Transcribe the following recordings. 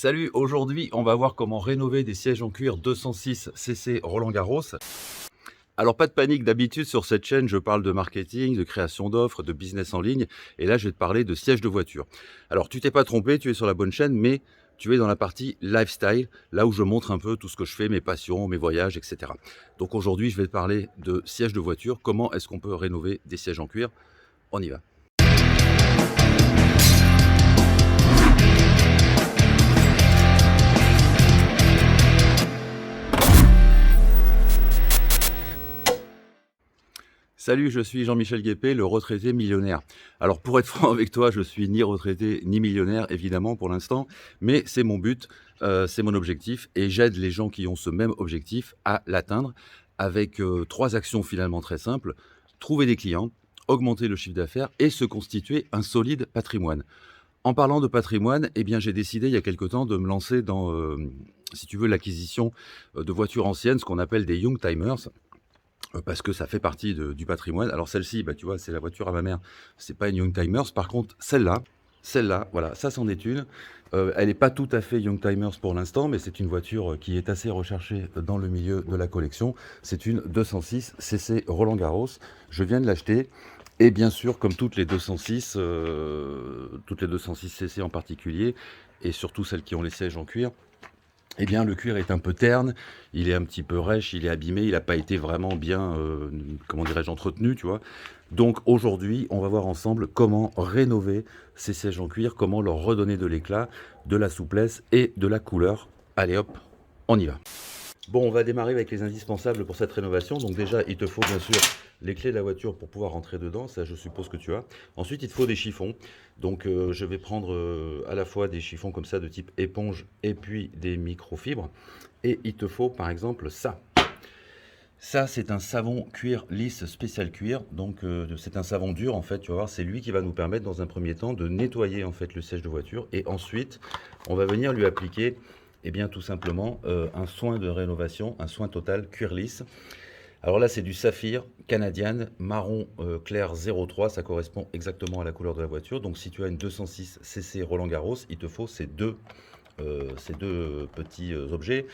Salut, aujourd'hui on va voir comment rénover des sièges en cuir 206 cc Roland Garros. Alors pas de panique, d'habitude sur cette chaîne je parle de marketing, de création d'offres, de business en ligne et là je vais te parler de sièges de voiture. Alors tu t'es pas trompé, tu es sur la bonne chaîne mais tu es dans la partie lifestyle, là où je montre un peu tout ce que je fais, mes passions, mes voyages, etc. Donc aujourd'hui je vais te parler de sièges de voiture, comment est-ce qu'on peut rénover des sièges en cuir. On y va. Salut, je suis Jean-Michel Guépé, le retraité millionnaire. Alors pour être franc avec toi, je suis ni retraité ni millionnaire évidemment pour l'instant, mais c'est mon but, c'est mon objectif et j'aide les gens qui ont ce même objectif à l'atteindre avec 3 actions finalement très simples: trouver des clients, augmenter le chiffre d'affaires et se constituer un solide patrimoine. En parlant de patrimoine, eh bien j'ai décidé il y a quelque temps de me lancer dans, si tu veux, l'acquisition, de voitures anciennes, ce qu'on appelle des young timers. Parce que ça fait partie du patrimoine. Alors celle-ci, bah, tu vois, c'est la voiture à ma mère, c'est pas une Youngtimers. Par contre, celle-là, voilà, ça c'en est une. Elle n'est pas tout à fait Youngtimers pour l'instant, mais c'est une voiture qui est assez recherchée dans le milieu de la collection. C'est une 206 cc Roland Garros. Je viens de l'acheter. Et bien sûr, comme toutes les 206 cc en particulier, et surtout celles qui ont les sièges en cuir, eh bien, le cuir est un peu terne, il est un petit peu rêche, il est abîmé, il n'a pas été vraiment bien, comment dirais-je, entretenu, tu vois. Donc aujourd'hui, on va voir ensemble comment rénover ces sièges en cuir, comment leur redonner de l'éclat, de la souplesse et de la couleur. Allez hop, on y va. Bon, on va démarrer avec les indispensables pour cette rénovation. Donc déjà, il te faut bien sûr les clés de la voiture pour pouvoir rentrer dedans, ça je suppose que tu as. Ensuite, il te faut des chiffons. Donc je vais prendre à la fois des chiffons comme ça de type éponge et puis des microfibres. Et il te faut par exemple ça. Ça, c'est un savon cuir lisse spécial cuir. Donc c'est un savon dur en fait, tu vas voir, c'est lui qui va nous permettre dans un premier temps de nettoyer en fait le siège de voiture. Et ensuite, on va venir lui appliquer bien tout simplement un soin de rénovation, un soin total cuir lisse. Alors là, c'est du saphir canadien marron clair 03, ça correspond exactement à la couleur de la voiture. Donc si tu as une 206 cc Roland Garros, il te faut ces deux petits objets.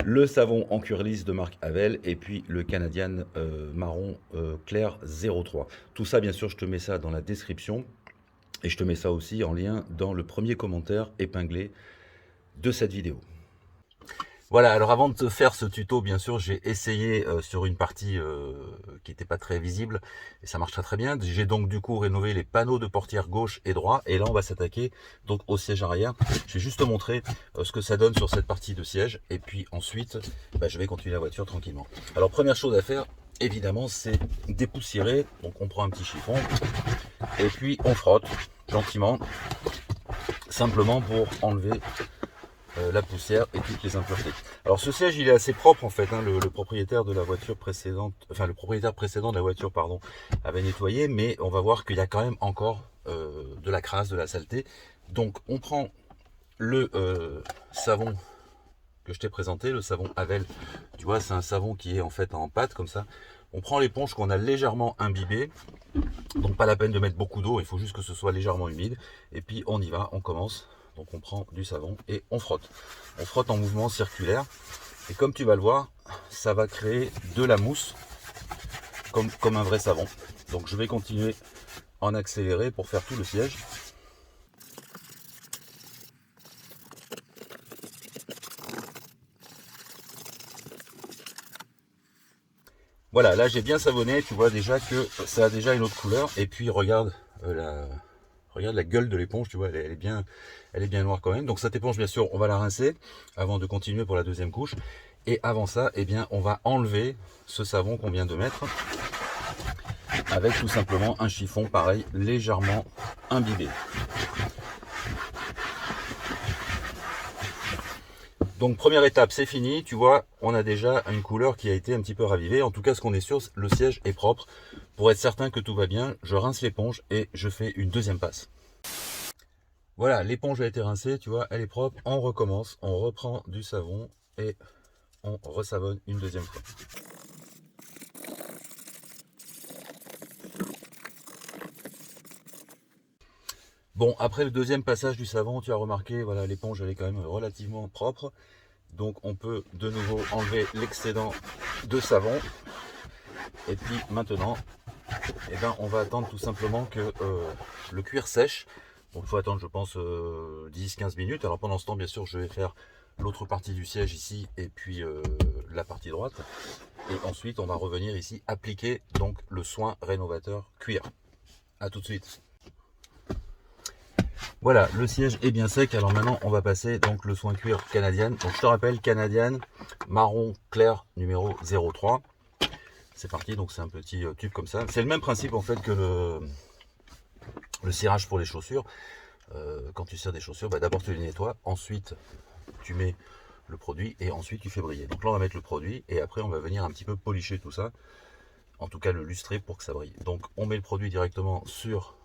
Le savon en cuir lisse de marque Havel et puis le canadien marron clair 03. Tout ça, bien sûr, je te mets ça dans la description et je te mets ça aussi en lien dans le premier commentaire épinglé de cette vidéo. Voilà, alors avant de te faire ce tuto, bien sûr, j'ai essayé sur une partie qui n'était pas très visible et ça marche très bien. J'ai donc du coup rénové les panneaux de portière gauche et droit et là on va s'attaquer donc au siège arrière. Je vais juste te montrer ce que ça donne sur cette partie de siège et puis ensuite je vais continuer la voiture tranquillement. Alors première chose à faire, évidemment, c'est dépoussiérer. Donc on prend un petit chiffon et puis on frotte gentiment, simplement pour enlever la poussière et toutes les impuretés. Alors ce siège il est assez propre en fait, hein. Le propriétaire de la voiture précédente, enfin le propriétaire précédent de la voiture pardon, avait nettoyé, mais on va voir qu'il y a quand même encore de la crasse, de la saleté. Donc on prend le savon que je t'ai présenté, le savon Havel. Tu vois, c'est un savon qui est en fait en pâte comme ça. On prend l'éponge qu'on a légèrement imbibée, donc pas la peine de mettre beaucoup d'eau, il faut juste que ce soit légèrement humide. Et puis on y va, on commence. Donc on prend du savon et on frotte. On frotte en mouvement circulaire. Et comme tu vas le voir, ça va créer de la mousse comme un vrai savon. Donc je vais continuer en accéléré pour faire tout le siège. Voilà, là j'ai bien savonné, tu vois déjà que ça a déjà une autre couleur. Et puis regarde la gueule de l'éponge, tu vois, elle est bien noire quand même. Donc cette éponge, bien sûr, on va la rincer avant de continuer pour la deuxième couche. Et avant ça, on va enlever ce savon qu'on vient de mettre avec tout simplement un chiffon pareil, légèrement imbibé. Donc première étape, c'est fini. Tu vois, on a déjà une couleur qui a été un petit peu ravivée. En tout cas, ce qu'on est sûr, le siège est propre. Pour être certain que tout va bien, je rince l'éponge et je fais une deuxième passe. Voilà, l'éponge a été rincée, tu vois, elle est propre. On recommence, on reprend du savon et on resavonne une deuxième fois. Bon, après le deuxième passage du savon, tu as remarqué, voilà, l'éponge elle est quand même relativement propre. Donc on peut de nouveau enlever l'excédent de savon. Et puis maintenant, eh ben, on va attendre tout simplement que le cuir sèche. Donc il faut attendre, je pense, 10-15 minutes. Alors pendant ce temps, bien sûr, je vais faire l'autre partie du siège ici et puis la partie droite. Et ensuite, on va revenir ici appliquer donc le soin rénovateur cuir. A tout de suite. Voilà, le siège est bien sec. Alors maintenant, on va passer donc le soin cuir Canadian. Donc je te rappelle, Canadian, marron clair numéro 03. C'est parti, donc c'est un petit tube comme ça. C'est le même principe en fait que le cirage pour les chaussures. Quand tu cires des chaussures, bah, d'abord tu les nettoies, ensuite tu mets le produit et ensuite tu fais briller. Donc là on va mettre le produit et après on va venir un petit peu policher tout ça. En tout cas le lustrer pour que ça brille. Donc on met le produit directement sur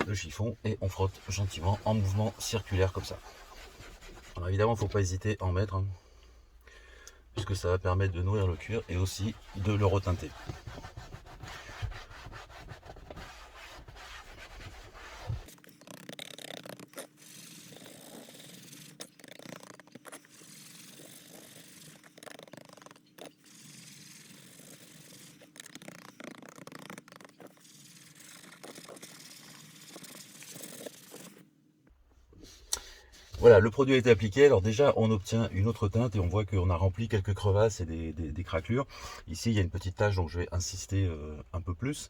le chiffon et on frotte gentiment en mouvement circulaire comme ça. Alors évidemment il ne faut pas hésiter à en mettre, hein, puisque ça va permettre de nourrir le cuir et aussi de le retinter. Voilà, le produit a été appliqué. Alors déjà, on obtient une autre teinte et on voit qu'on a rempli quelques crevasses et des craquelures. Ici, il y a une petite tache, donc je vais insister un peu plus.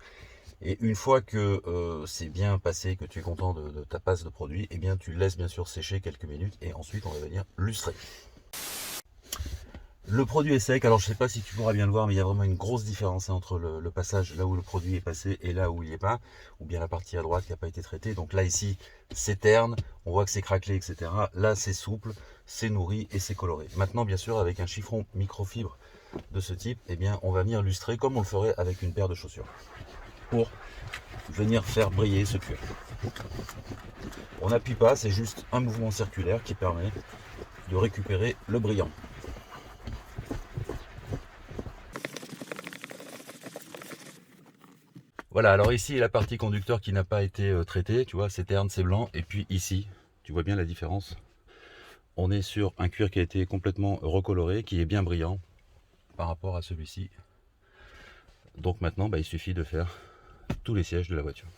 Et une fois que c'est bien passé, que tu es content de ta passe de produit, eh bien tu laisses bien sûr sécher quelques minutes et ensuite on va venir lustrer. Le produit est sec, alors je ne sais pas si tu pourras bien le voir, mais il y a vraiment une grosse différence entre le passage là où le produit est passé et là où il n'est pas, ou bien la partie à droite qui n'a pas été traitée. Donc là ici c'est terne, on voit que c'est craquelé, etc. Là c'est souple, c'est nourri et c'est coloré. Maintenant bien sûr avec un chiffon microfibre de ce type, eh bien on va venir lustrer comme on le ferait avec une paire de chaussures, pour venir faire briller ce cuir. On n'appuie pas, c'est juste un mouvement circulaire qui permet de récupérer le brillant. Voilà, alors ici la partie conducteur qui n'a pas été traitée, tu vois, c'est terne, c'est blanc, et puis ici, tu vois bien la différence. On est sur un cuir qui a été complètement recoloré, qui est bien brillant par rapport à celui-ci. Donc maintenant, bah, il suffit de faire tous les sièges de la voiture.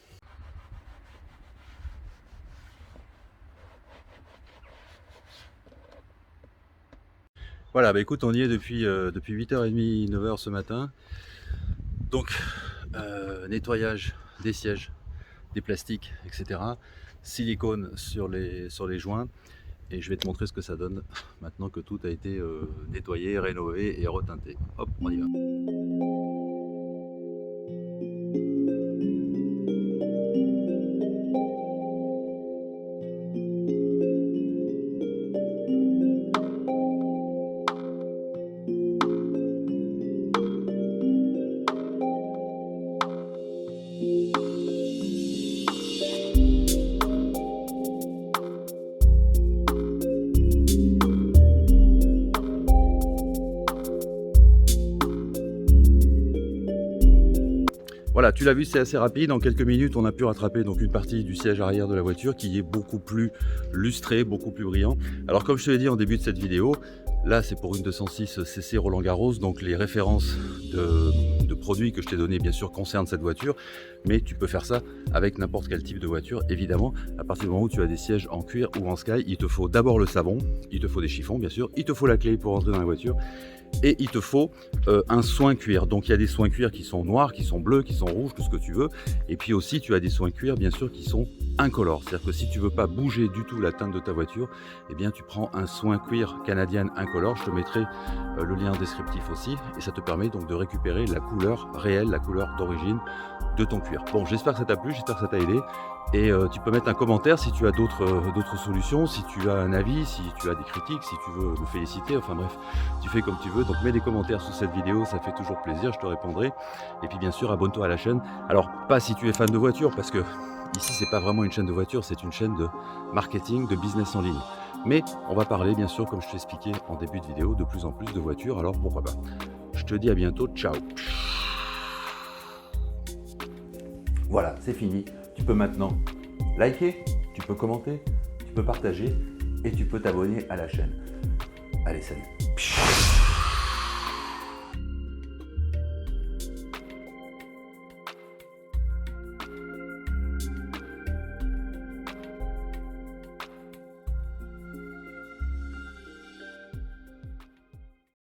Voilà, bah écoute, on y est depuis 8h30, 9h ce matin. Donc, nettoyage des sièges, des plastiques, etc. Silicone sur les joints. Et je vais te montrer ce que ça donne maintenant que tout a été nettoyé, rénové et retinté. Hop, on y va. Voilà, tu l'as vu, c'est assez rapide. En quelques minutes, on a pu rattraper donc une partie du siège arrière de la voiture qui est beaucoup plus lustré, beaucoup plus brillant. Alors comme je te l'ai dit en début de cette vidéo, là c'est pour une 206 cc Roland Garros, donc les références de produits que je t'ai donné bien sûr concernent cette voiture, mais tu peux faire ça avec n'importe quel type de voiture. Évidemment, à partir du moment où tu as des sièges en cuir ou en sky, il te faut d'abord le savon, il te faut des chiffons bien sûr, il te faut la clé pour entrer dans la voiture, et il te faut un soin cuir. Donc il y a des soins cuir qui sont noirs, qui sont bleus, qui sont rouges, tout ce que tu veux. Et puis aussi tu as des soins cuir bien sûr qui sont incolores. C'est-à-dire que si tu veux pas bouger du tout la teinte de ta voiture, eh bien tu prends un soin cuir Canadian incolore. Je te mettrai le lien descriptif aussi. Et ça te permet donc de récupérer la couleur réelle, la couleur d'origine de ton cuir. Bon, j'espère que ça t'a plu, j'espère que ça t'a aidé. Et tu peux mettre un commentaire si tu as d'autres solutions, si tu as un avis, si tu as des critiques, si tu veux me féliciter, enfin bref, tu fais comme tu veux. Donc mets des commentaires sous cette vidéo, ça fait toujours plaisir, je te répondrai. Et puis bien sûr, abonne-toi à la chaîne. Alors pas si tu es fan de voitures, parce que ici c'est pas vraiment une chaîne de voitures, c'est une chaîne de marketing, de business en ligne. Mais on va parler bien sûr, comme je t'ai expliqué en début de vidéo, de plus en plus de voitures, alors pourquoi pas. Je te dis à bientôt, ciao. Voilà, c'est fini. Tu peux maintenant liker, tu peux commenter, tu peux partager et tu peux t'abonner à la chaîne. Allez, salut.